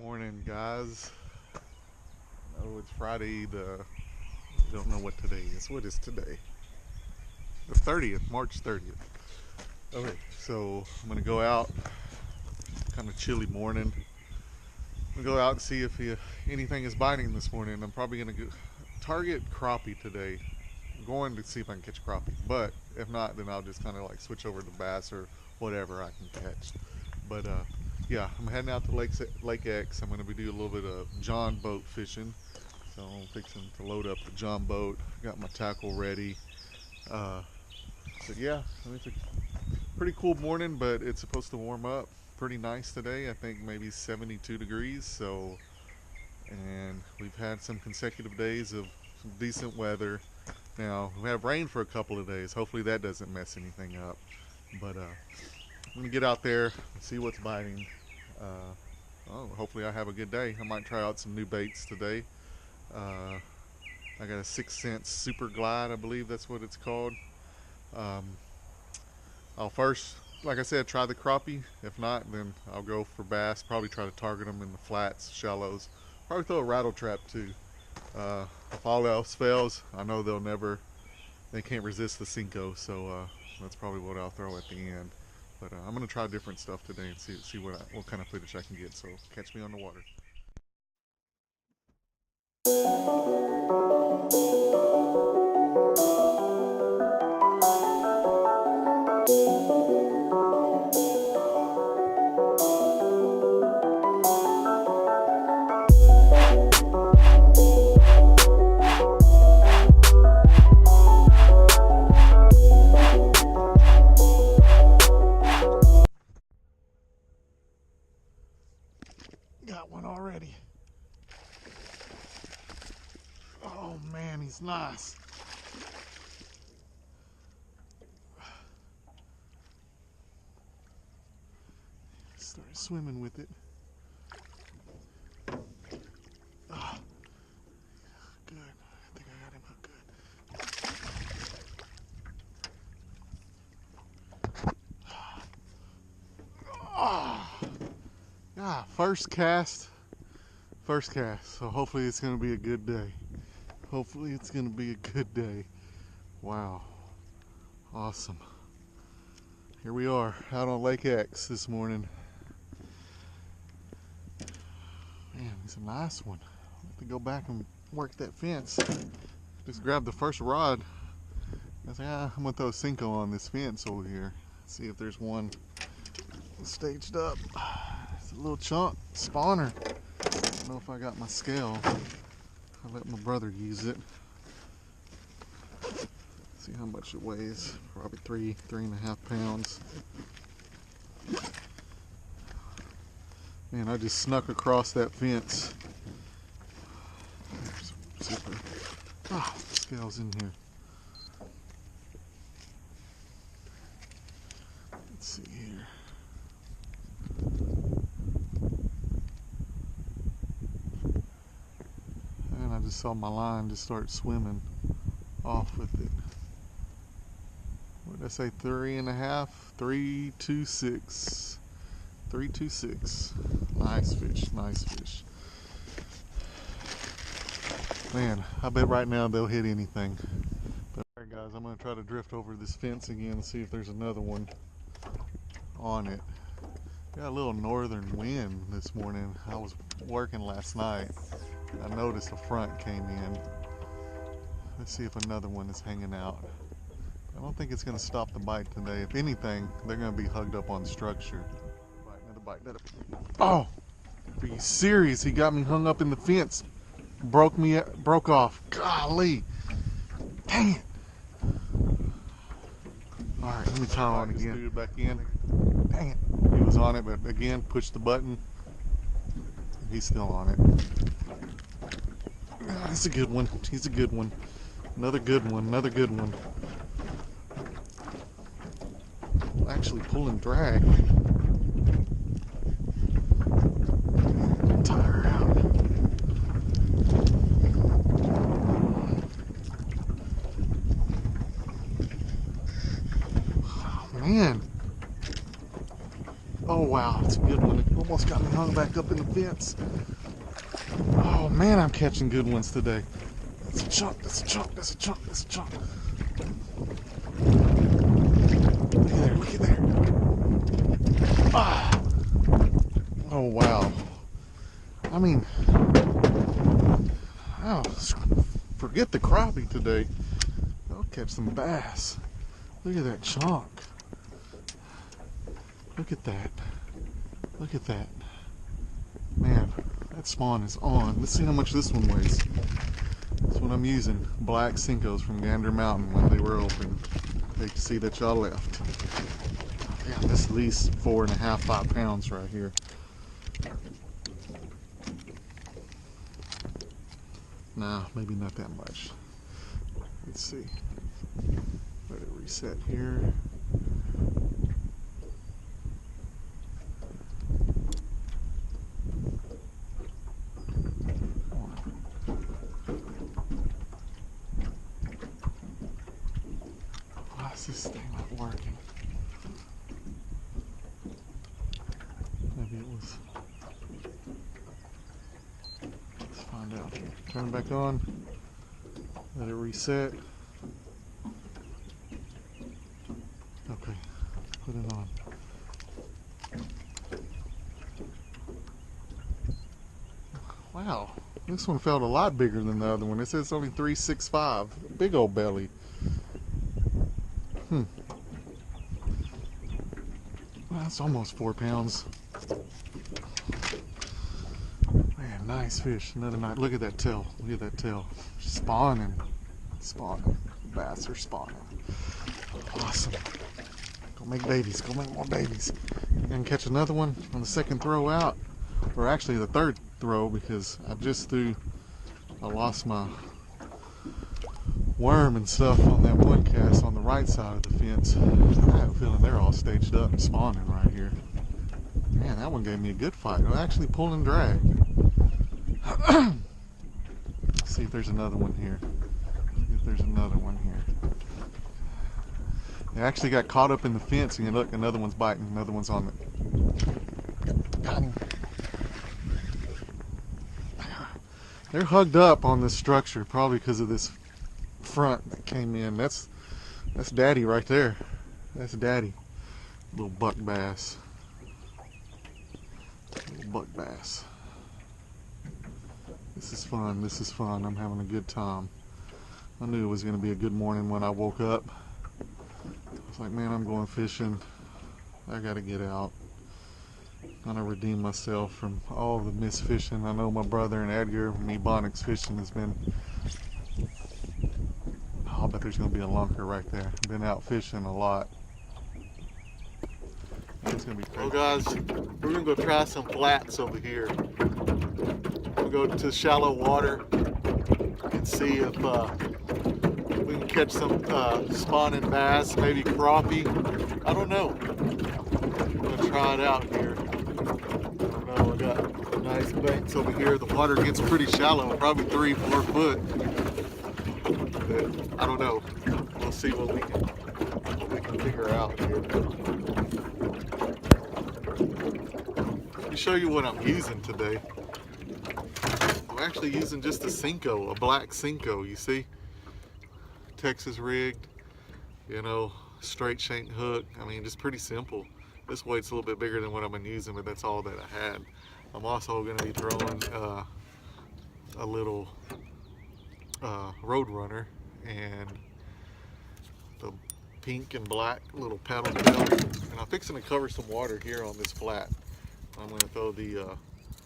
Morning, guys. Oh, it's Friday. Don't know what today is. What is today? The 30th, March 30th. Okay, so I'm gonna go out. Kind of chilly morning. I'm gonna go out and see if anything is biting this morning. I'm probably gonna go target crappie today. I'm going to see if I can catch crappie, but if not, then I'll just kind of like switch over to bass or whatever I can catch. But yeah, I'm heading out to Lake X. I'm going to be doing a little bit of John boat fishing. So I'm fixing to load up the John boat. Got my tackle ready. Uh, so yeah, I mean, it's a pretty cool morning, but it's supposed to warm up pretty nice today. I think maybe 72 degrees. So, and we've had some consecutive days of some decent weather. Now we have rain for a couple of days. Hopefully that doesn't mess anything up. But I'm gonna get out there and see what's biting. Hopefully I have a good day. I might try out some new baits today. Uh, I got a 6 cent Super Glide, I believe that's what it's called. Um, I'll first, like I said, try the crappie. If not, then I'll go for bass. Probably try to target them in the flats, shallows. Probably throw a rattle trap too. If all else fails, I know they can't resist the Cinco, so that's probably what I'll throw at the end. But I'm gonna try different stuff today and see what kind of footage I can get. So catch me on the water. Got one already. Oh man, he's nice. Started swimming with it. Oh, good. I think I got him hooked good. Oh, yeah, first cast. First cast. So hopefully it's going to be a good day. Hopefully it's going to be a good day. Wow. Awesome. Here we are out on Lake X this morning. Man, he's a nice one. I'll have to go back and work that fence. Just grabbed the first rod. I was like, I'm going to throw a Cinco on this fence over here. See if there's one staged up. It's a little chunk spawner. I don't know if I got my scale. I'll let my brother use it. See how much it weighs. Probably 3.5 pounds. Man, I just snuck across that fence. Super. Ah, the scale's in here. Let's see here. And I just saw my line just start swimming off with it. What did I say? 3.5? 326. 326. Nice fish, nice fish. Man, I bet right now they'll hit anything. But alright guys, I'm gonna try to drift over this fence again and see if there's another one on it. Got a little northern wind this morning. I was working last night. I noticed a front came in. Let's see if another one is hanging out. I don't think it's going to stop the bite today. If anything, they're going to be hugged up on structure. Another bite, another bite. Oh! Are you serious? He got me hung up in the fence. Broke off. Golly! Dang it! Alright, let me try on again. Dude back in. Dang it. He was on it, but again, push the button. He's still on it. That's a good one. He's a good one. Another good one. Another good one. Actually pulling drag. Tire her out. Oh man. Oh wow, it's a good one. Come almost got me hung back up in the fence. Oh man, I'm catching good ones today. That's a chunk, that's a chunk, that's a chunk, that's a chunk. Look at there, look at there. Ah! Oh wow. I mean, oh, forget the crappie today. I'll catch some bass. Look at that chunk. Look at that. Look at that. Man, that spawn is on. Let's see how much this one weighs. That's what I'm using. Black Senkos from Gander Mountain when they were open. Hate to see that y'all left. Yeah, this is at least 4.5, 5 pounds right here. Nah, maybe not that much. Let's see. Let it reset here. Why is this thing not working? Maybe it was. Let's find out. Turn it back on. Let it reset. Okay, put it on. Wow, this one felt a lot bigger than the other one. It says it's only 365. Big old belly. That's almost 4 pounds. Man, nice fish. Another night. Look at that tail. Look at that tail. Spawning. Spawning. Bass are spawning. Awesome. Go make babies. Go make more babies. And catch another one on the second throw out. Or actually the third throw, because I lost my worm and stuff on that one cast on the right side of the fence. I have a feeling they're all staged up and spawning right here. Man, that one gave me a good fight. It'll actually pull and drag. Let's see if there's another one here. See if there's another one here. They actually got caught up in the fence, and look, another one's biting. Another one's on it. Got him. They're hugged up on this structure, probably because of this front that came in. That's daddy right there. That's daddy. Little buck bass. Little buck bass. This is fun. This is fun. I'm having a good time. I knew it was going to be a good morning when I woke up. I was like, man, I'm going fishing. I got to get out. I'm going to redeem myself from all the missed fishing. I know my brother and Edgar and Ebonics fishing has been... Oh, I bet there's going to be a lunker right there. Been out fishing a lot. It's going to be crazy. Well, guys, we're going to go try some flats over here. We'll go to shallow water and see if we can catch some spawning bass, maybe crappie. I don't know. I'm going to try it out here. I don't know. I got nice banks over here. The water gets pretty shallow, probably 3-4 foot. But I don't know. We'll see what we can figure out here. Let me show you what I'm using today. I'm actually using just a Senko, a black Senko, you see? Texas rigged, you know, straight shank hook. I mean, just pretty simple. This weight's a little bit bigger than what I've been using, but that's all that I had. I'm also going to be throwing a little Roadrunner and the pink and black little paddle tail. And I'm fixing to cover some water here on this flat. I'm going to throw the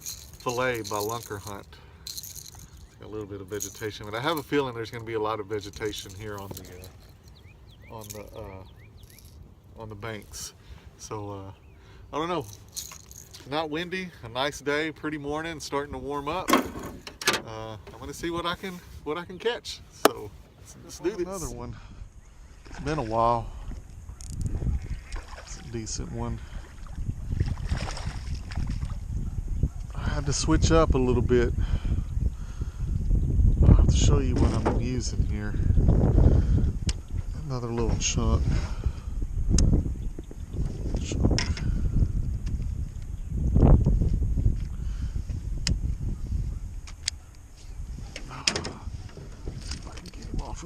Fillet by Lunker Hunt. Got a little bit of vegetation, but I have a feeling there's going to be a lot of vegetation here on the banks. So I don't know. Not windy, a nice day, pretty morning, starting to warm up. I'm going to see what I can catch. So let's do this. Another one. It's been a while. It's a decent one. I had to switch up a little bit. I'll have to show you what I'm using here. Another little chunk.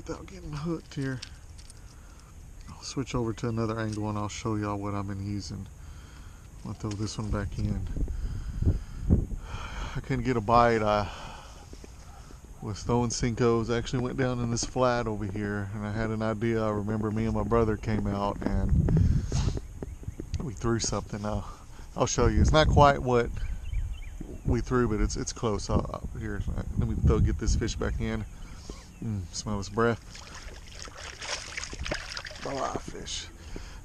without getting hooked here. I'll switch over to another angle and I'll show y'all what I've been using. I'll throw this one back in. I couldn't get a bite. I was throwing Senkos. I actually went down in this flat over here and I had an idea. I remember me and my brother came out and we threw something. I'll show you. It's not quite what we threw, but it's close. Here, let me get this fish back in. Smell his breath. Blah, fish.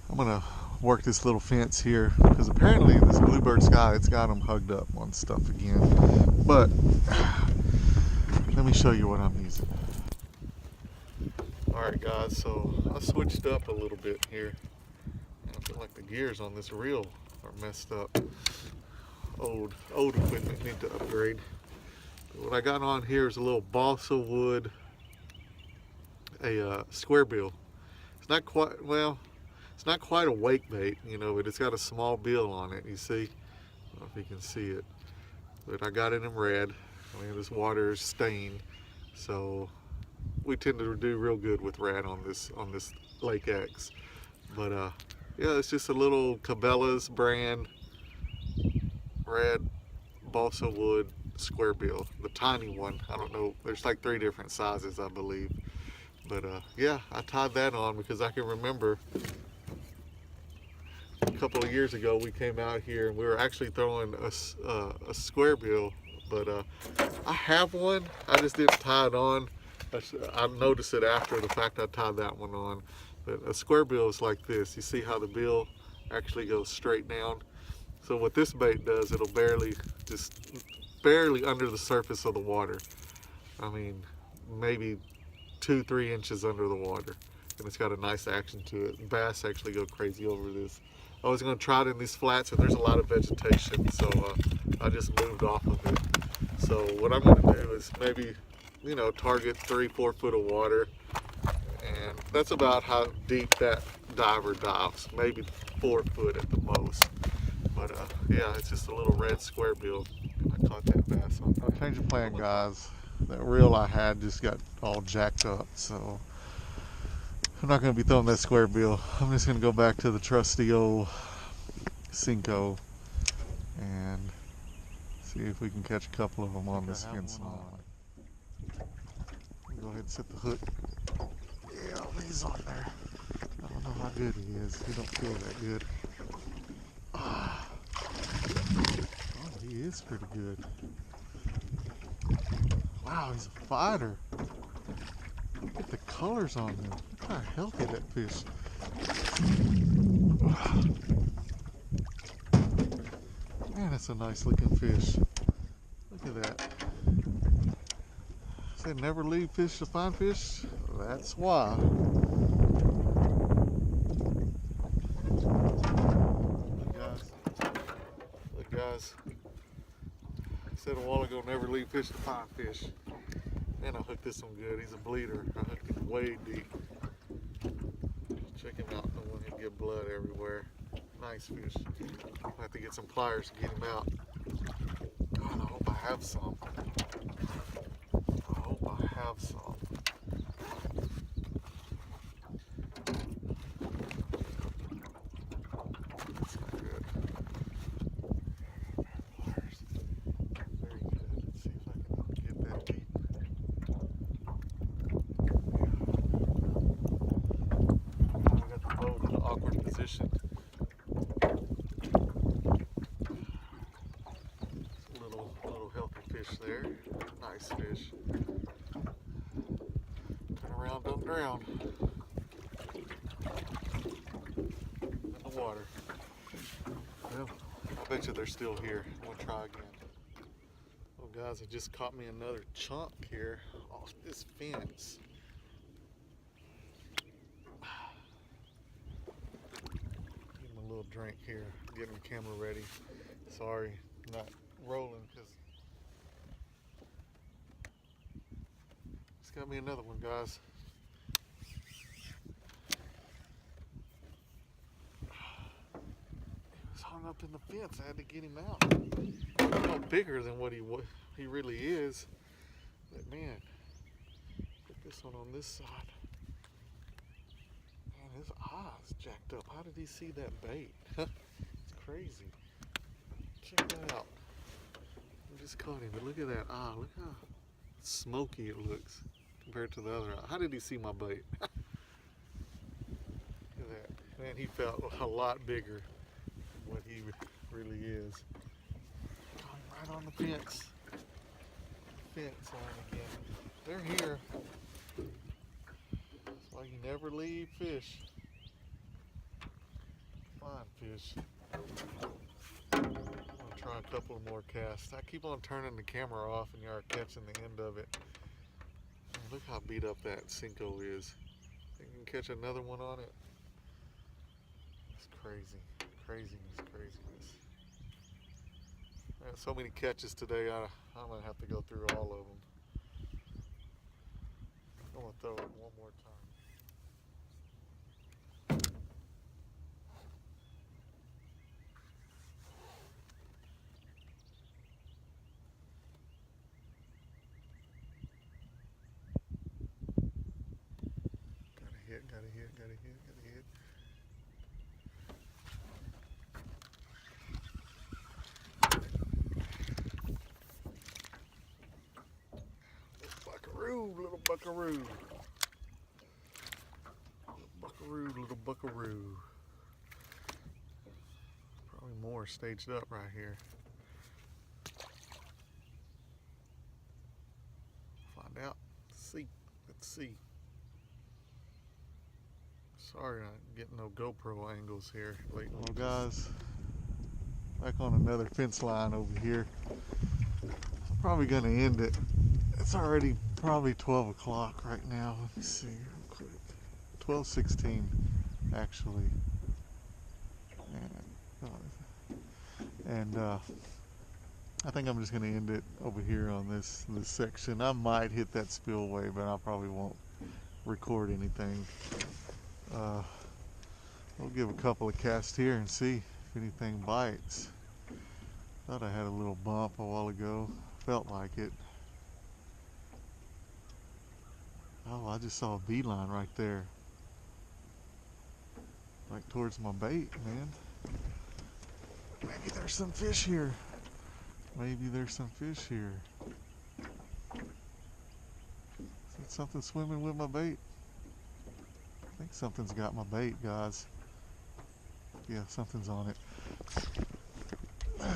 I'm gonna work this little fence here because apparently this bluebird sky, it's got them hugged up on stuff again. But let me show you what I'm using. All right, guys. So I switched up a little bit here. I feel like the gears on this reel are messed up. Old equipment, need to upgrade. What I got on here is a little balsa wood, a square bill. It's not quite, well, it's not quite a wake bait, you know, but it's got a small bill on it. You see? I don't know if you can see it, but I got it in red. I mean, this water is stained, so we tend to do real good with red on this Lake X. But yeah, it's just a little Cabela's brand red balsa wood square bill, the tiny one. I don't know, there's like 3 different sizes, I believe. But yeah, I tied that on because I can remember a couple of years ago we came out here and we were actually throwing a square bill, but I have one, I just didn't tie it on. I noticed it after the fact I tied that one on. But a square bill is like this. You see how the bill actually goes straight down? So what this bait does, it'll barely under the surface of the water. I mean, maybe 2-3 inches under the water. And it's got a nice action to it. Bass actually go crazy over this. I was gonna try it in these flats and there's a lot of vegetation, so I just moved off of it. So what I'm gonna do is maybe, you know, target 3-4 foot of water. And that's about how deep that diver dives, maybe 4 foot at the most. But yeah, it's just a little red square bill. I caught that bass on. I'll change the plan, guys. That reel I had just got all jacked up, so I'm not going to be throwing that square bill. I'm just going to go back to the trusty old Senko and see if we can catch a couple of them on this fence line. Go ahead and set the hook. Yeah, he's on there. I don't know how good he is. He don't feel that good. Oh, he is pretty good. Wow, he's a fighter. Look at the colors on him. Look how healthy that fish. Man, that's a nice looking fish. Look at that. Said never leave fish to find fish. That's why. Look guys. I said a while ago, never leave fish to find fish. Man, I hooked this one good. He's a bleeder. I hooked him way deep. Check him out. Don't want him to get blood everywhere. Nice fish. I'll have to get some pliers to get him out. God, I hope I have some. I hope I have some. That's not good. Pliers. Very good. Let's see if I can get that deep. I got the boat in an awkward position. Little healthy fish there. Nice fish. Turn around, don't drown. In the water. Well, I bet you they're still here. We'll try again. Oh guys, it just caught me another chunk here off this fence. Give him a little drink here. Getting the camera ready. Sorry, not rolling because it's got me another one, guys. He was hung up in the fence. I had to get him out. No bigger than what he really is. But man, look this one on this side. Man, his eye's jacked up. How did he see that bait? It's crazy. Check that out. I just caught him, but look at that eye. Look how smoky it looks compared to the other eye. How did he see my bait? Look at that. Man, he felt a lot bigger than what he really is. Caught him right on the fence. Fence on again. They're here. It's like you never leave fish. Fine fish. I'm gonna try a couple more casts. I keep on turning the camera off and you are catching the end of it. Man, look how beat up that Cinco is. Think you can catch another one on it? It's crazy. Craziness, craziness. I had so many catches today, I'm gonna have to go through all of them. I'm gonna throw it one more time. Gotta hit. Little buckaroo. Little buckaroo. Probably more staged up right here. Find out. Let's see. Sorry I'm getting no GoPro angles here lately. Well guys, back on another fence line over here. I'm probably gonna end it. It's already probably 12 o'clock right now. Let me see real quick. 12:16 actually. And I think I'm just gonna end it over here on this section. I might hit that spillway, but I probably won't record anything. We'll give a couple of casts here and see if anything bites. Thought I had a little bump a while ago. Felt like it. Oh, I just saw a beeline right there. Like towards my bait, man. Maybe there's some fish here. Is that something swimming with my bait? I think something's got my bait, guys. Yeah, something's on it.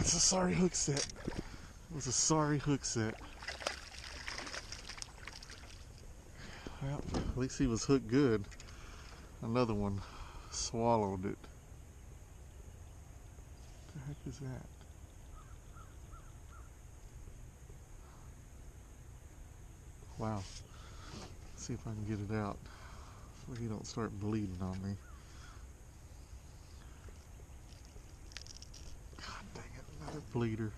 It's a sorry hook set. It was a sorry hook set. Well, at least he was hooked good. Another one swallowed it. What the heck is that? Wow. Let's see if I can get it out so he don't start bleeding on me. God dang it, another bleeder.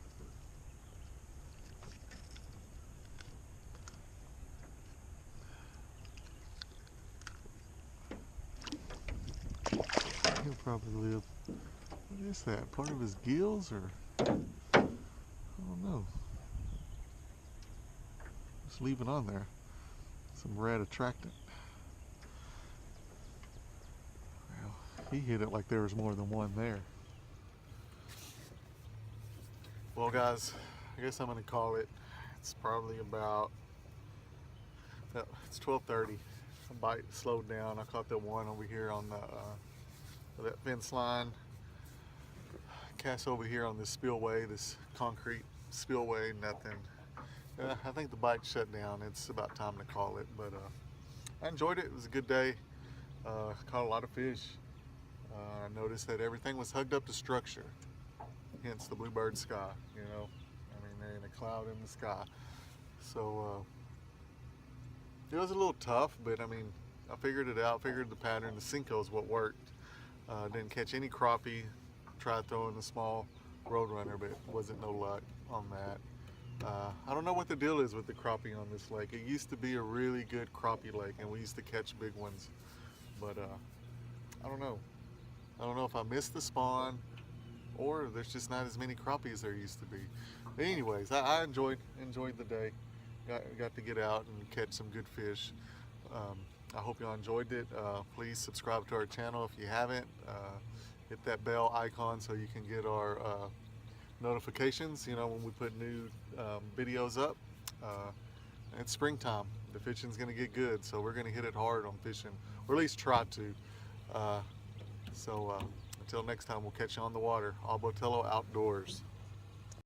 He'll probably live. What is that? Part of his gills or? I don't know. Just leave it on there. Some red attractant. Well, he hit it like there was more than one there. Well guys, I guess I'm gonna call it. It's probably about, it's 12:30. The bite slowed down. I caught that one over here on that fence line. Cast over here on this spillway, this concrete spillway, nothing. I think the bite shut down. It's about time to call it, but I enjoyed it. It was a good day. Caught a lot of fish. I noticed that everything was hugged up to structure, hence the bluebird sky, you know. I mean, there ain't a cloud in the sky. So it was a little tough, but I mean, I figured it out, figured the pattern. The Cinco is what worked. Didn't catch any crappie. Tried throwing a small Roadrunner, but wasn't no luck on that. I don't know what the deal is with the crappie on this lake. It used to be a really good crappie lake, and we used to catch big ones. But I don't know. I don't know if I missed the spawn, or there's just not as many crappie as there used to be. But anyways, I enjoyed the day. Got to get out and catch some good fish. I hope y'all enjoyed it. Please subscribe to our channel if you haven't. Hit that bell icon so you can get our notifications, you know, when we put new videos up. It's springtime. The fishing's going to get good, so we're going to hit it hard on fishing, or at least try to. Until next time, we'll catch you on the water. Al Botello Outdoors.